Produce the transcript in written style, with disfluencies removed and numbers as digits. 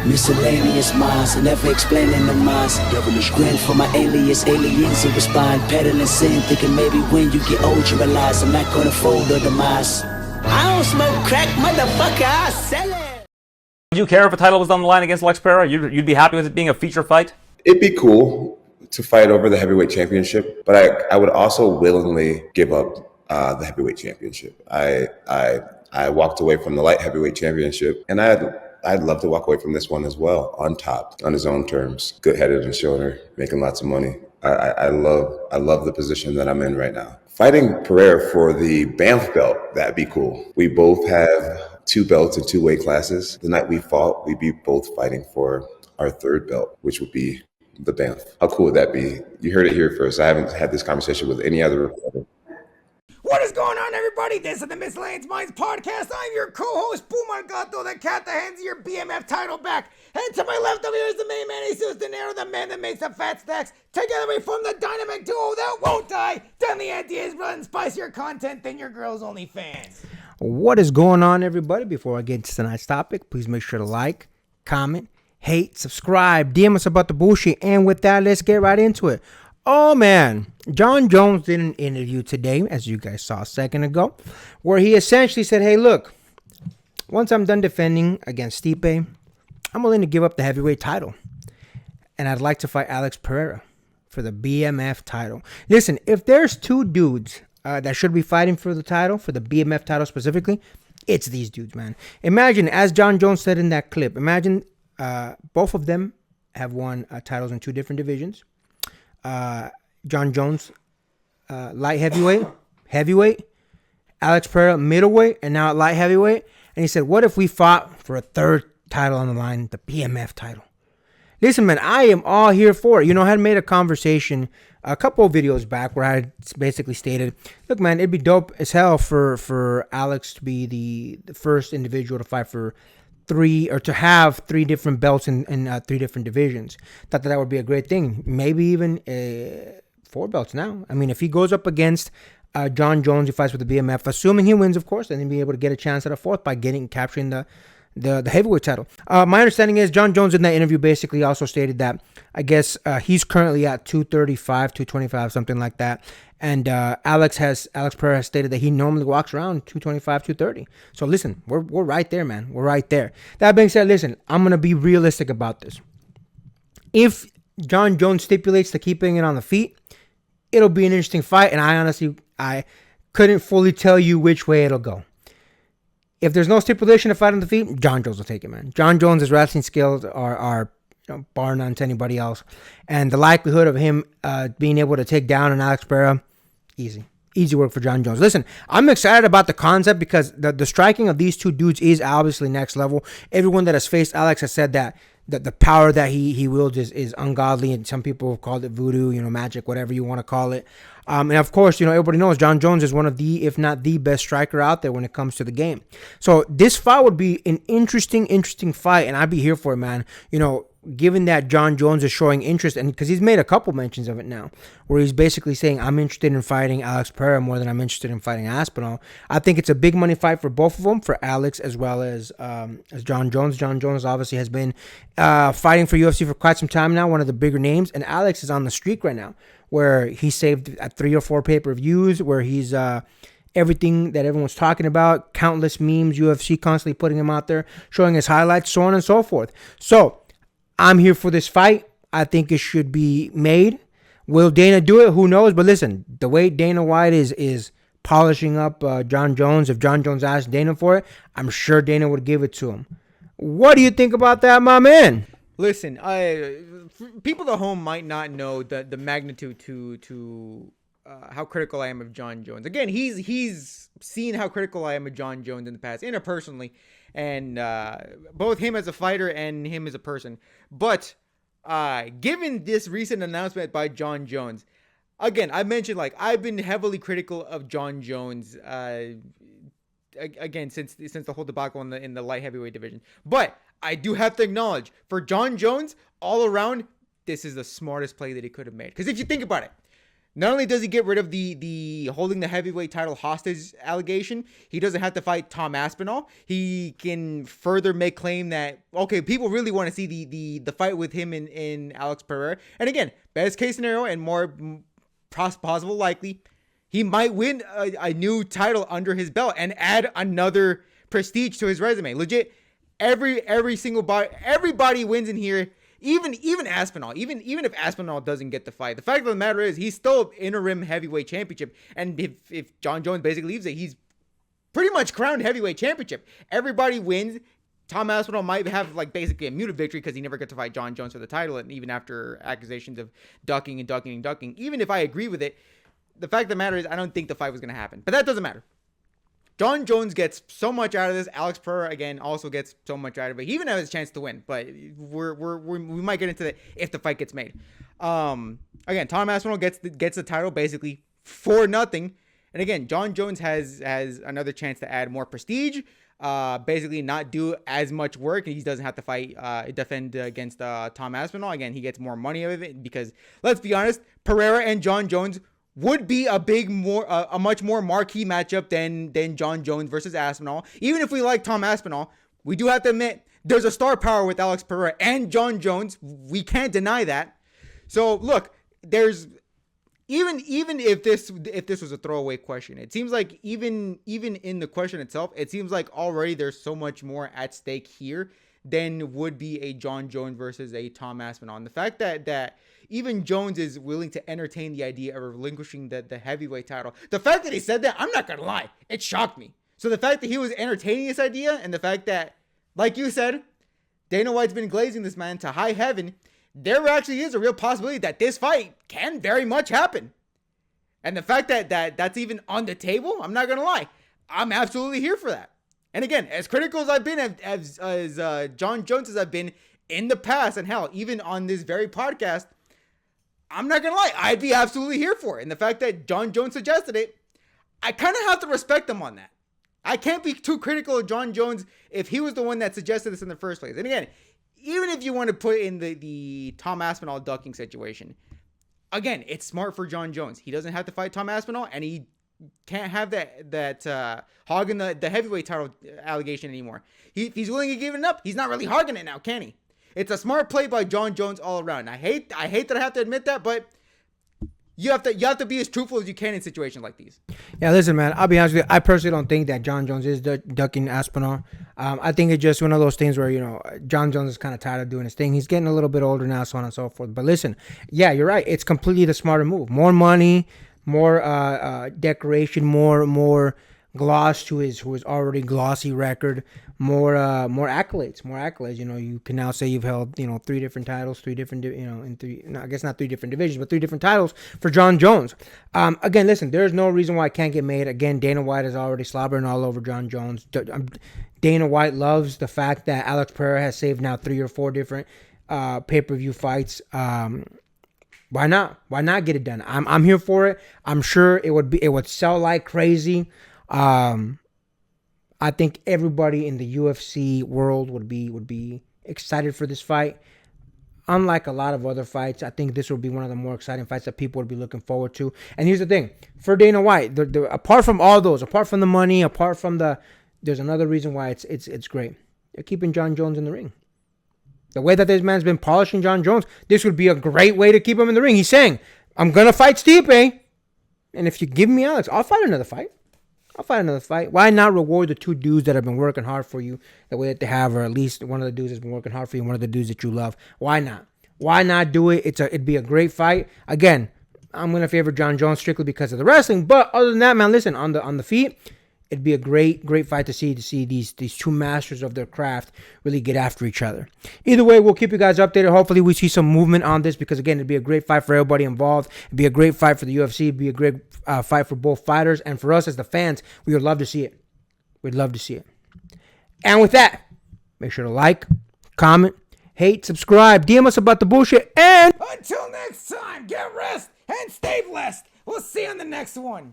Miscellaneous minds, never explaining the minds. Devilish grin for my alias, aliens who respond. Peddling sin, thinking maybe when you get old you realize I'm not gonna fold or demise. I don't smoke crack, motherfucker, I sell it. Would you care if a title was on the line against Alex Periera? You'd be happy with it being a feature fight? It'd be cool to fight over the heavyweight championship, but I would also willingly give up the heavyweight championship. I walked away from the light heavyweight championship, and I'd love to walk away from this one as well, on top, on his own terms, good head and shoulder, making lots of money. I love the position that I'm in right now. Fighting Periera for the Banff belt, that'd be cool. We both have 2 belts in 2 weight classes. The night we fought, we'd be both fighting for our 3rd belt, which would be the Banff. How cool would that be? You heard it here first. I haven't had this conversation with any other reporter. What is going on, everybody? This is the Miscellaneous Minds podcast. I'm your co-host, Pumargato, the cat that hands your BMF title back. And to my left over here is the main man, Jesus Dinero, the man that makes the fat stacks. Together we form the dynamic duo that won't die. Deadly anti-Israel and spicier content than your girl's OnlyFans. What is going on, everybody? Before I get into tonight's topic, please make sure to like, comment, hate, subscribe, DM us about the bullshit. And with that, let's get right into it. Oh, man. Jon Jones did an interview today, as you guys saw a second ago, where he essentially said, hey, look, once I'm done defending against Stipe, I'm willing to give up the heavyweight title. And I'd like to fight Alex Periera for the BMF title. Listen, if there's 2 dudes that should be fighting for the title, for the BMF title specifically, it's these dudes, man. Imagine, as Jon Jones said in that clip, imagine both of them have won titles in 2 different divisions. Jon Jones, light heavyweight, Alex Periera, middleweight, and now at light heavyweight. And he said, what if we fought for a 3rd title on the line, the BMF title? Listen, man, I am all here for it. You know, I had made a conversation a couple of videos back where I basically stated, look, man, it'd be dope as hell for Alex to be the first individual to fight for 3 or to have 3 different belts in 3 different divisions. Thought that would be a great thing. Maybe even 4 belts now. I mean, if he goes up against Jon Jones, he fights with the BMF, assuming he wins, of course, then he'll be able to get a chance at a 4th by capturing the heavyweight title. My understanding is Jon Jones in that interview basically also stated that I guess he's currently at 235, 225, something like that. And Alex Periera has stated that he normally walks around 225, 230. So listen, we're right there, man. We're right there. That being said, listen, I'm going to be realistic about this. If Jon Jones stipulates to keeping it on the feet, it'll be an interesting fight. And I couldn't fully tell you which way it'll go. If there's no stipulation to fight on the feet, Jon Jones will take it, man. Jon Jones' wrestling skills are bar none to anybody else. And the likelihood of him being able to take down an Alex Periera, easy work for Jon Jones. Listen, I'm excited about the concept because the striking of these 2 dudes is obviously next level. Everyone that has faced Alex has said that the power that he wields is ungodly, and some people have called it voodoo, magic, whatever you want to call it. And of course, everybody knows Jon Jones is one of the, if not the best striker out there when it comes to the game. So this fight would be an interesting fight, and I'd be here for it, man. Given that Jon Jones is showing interest, and because he's made a couple mentions of it now, where he's basically saying, I'm interested in fighting Alex Periera more than I'm interested in fighting Aspinall. I think it's a big money fight for both of them, for Alex as well as Jon Jones. Jon Jones obviously has been fighting for UFC for quite some time now, one of the bigger names, and Alex is on the streak right now, where he saved 3 or 4 pay-per-views, where he's everything that everyone's talking about, countless memes, UFC constantly putting him out there, showing his highlights, so on and so forth. So I'm here for this fight. I think it should be made. Will Dana do it? Who knows? But listen, the way Dana White is polishing up Jon Jones, if Jon Jones asked Dana for it, I'm sure Dana would give it to him. What do you think about that, my man? Listen, people at home might not know the magnitude to how critical I am of Jon Jones. Again, he's seen how critical I am of Jon Jones in the past, interpersonally, and both him as a fighter and him as a person. But given this recent announcement by Jon Jones, again, I mentioned I've been heavily critical of Jon Jones. Again, since the whole debacle in the light heavyweight division, but I do have to acknowledge, for Jon Jones, all around, this is the smartest play that he could have made. Because if you think about it, Not only does he get rid of the holding the heavyweight title hostage allegation, he doesn't have to fight Tom Aspinall. He can further make claim that, okay, people really want to see the fight with him in Alex Pereira. And again, best case scenario and more possible likely, he might win a new title under his belt and add another prestige to his resume. Legit, every single everybody wins in here. Even Aspinall, even if Aspinall doesn't get the fight, the fact of the matter is he's still interim heavyweight championship. And if John Jones basically leaves it, he's pretty much crowned heavyweight championship. Everybody wins. Tom Aspinall might have like basically a muted victory because he never got to fight John Jones for the title. And even after accusations of ducking, even if I agree with it, the fact of the matter is I don't think the fight was going to happen. But that doesn't matter. John Jones gets so much out of this. Alex Pereira, again, also gets so much out of it. He even has a chance to win, but we might get into that if the fight gets made. Again, Tom Aspinall gets the title basically for nothing. And again, John Jones has another chance to add more prestige, basically not do as much work. He doesn't have to defend against Tom Aspinall. Again, he gets more money out of it because, let's be honest, Periera and John Jones would be a much more marquee matchup than John Jones versus Aspinall. Even if we like Tom Aspinall, we do have to admit there's a star power with Alex Pereira and John Jones. We can't deny that. So look, there's even if this was a throwaway question, it seems like even in the question itself, it seems like already there's so much more at stake here than would be a John Jones versus a Tom Aspinall. And the fact that even Jones is willing to entertain the idea of relinquishing the heavyweight title. The fact that he said that, I'm not going to lie, it shocked me. So the fact that he was entertaining this idea and the fact that, like you said, Dana White's been glazing this man to high heaven, there actually is a real possibility that this fight can very much happen. And the fact that that's even on the table, I'm not going to lie, I'm absolutely here for that. And again, as critical as I've been, as John Jones as I've been in the past, and hell, even on this very podcast, I'm not going to lie, I'd be absolutely here for it. And the fact that John Jones suggested it, I kind of have to respect him on that. I can't be too critical of John Jones if he was the one that suggested this in the first place. And again, even if you want to put in the Tom Aspinall ducking situation, again, it's smart for John Jones. He doesn't have to fight Tom Aspinall, and he can't have that hogging the heavyweight title allegation anymore. If he's willing to give it up, he's not really hogging it now, can he? It's a smart play by John Jones all around. I hate that I have to admit that, but you have to be as truthful as you can in situations like these. Yeah, listen, man, I'll be honest with you. I personally don't think that John Jones is ducking Aspinall. I think it's just one of those things where, John Jones is kind of tired of doing his thing. He's getting a little bit older now, so on and so forth. But listen, yeah, you're right. It's completely the smarter move. More money, more decoration, more gloss to his already glossy record, more accolades. You can now say you've held 3 different titles, I guess not 3 different divisions, but 3 different titles for John Jones. Again, listen, there's no reason why it can't get made. Again, Dana White is already slobbering all over John Jones. Dana White loves the fact that Alex Pereira has saved now 3 or 4 different pay-per-view fights. Why not? Why not get it done? I'm here for it. I'm sure it would sell like crazy. I think everybody in the UFC world would be excited for this fight. Unlike a lot of other fights, I think this will be one of the more exciting fights that people would be looking forward to. And here's the thing. For Dana White, apart from all those, apart from the money, apart from there's another reason why it's great. They're keeping John Jones in the ring. The way that this man's been polishing John Jones, this would be a great way to keep him in the ring. He's saying, I'm going to fight Stipe, and if you give me Alex, I'll fight another fight. Why not reward the 2 dudes that have been working hard for you the way that they have, or at least one of the dudes that's been working hard for you, one of the dudes that you love? Why not? Why not do it? It'd be a great fight. Again, I'm going to favor John Jones strictly because of the wrestling, but other than that, man, listen, on the feet, it'd be a great fight to see these 2 masters of their craft really get after each other. Either way, we'll keep you guys updated. Hopefully we see some movement on this because, again, it'd be a great fight for everybody involved. It'd be a great fight for the UFC. It'd be a great fight for both fighters. And for us as the fans, we would love to see it. We'd love to see it. And with that, make sure to like, comment, hate, subscribe, DM us about the bullshit, and Until next time, get rest and stay blessed. We'll see you on the next one.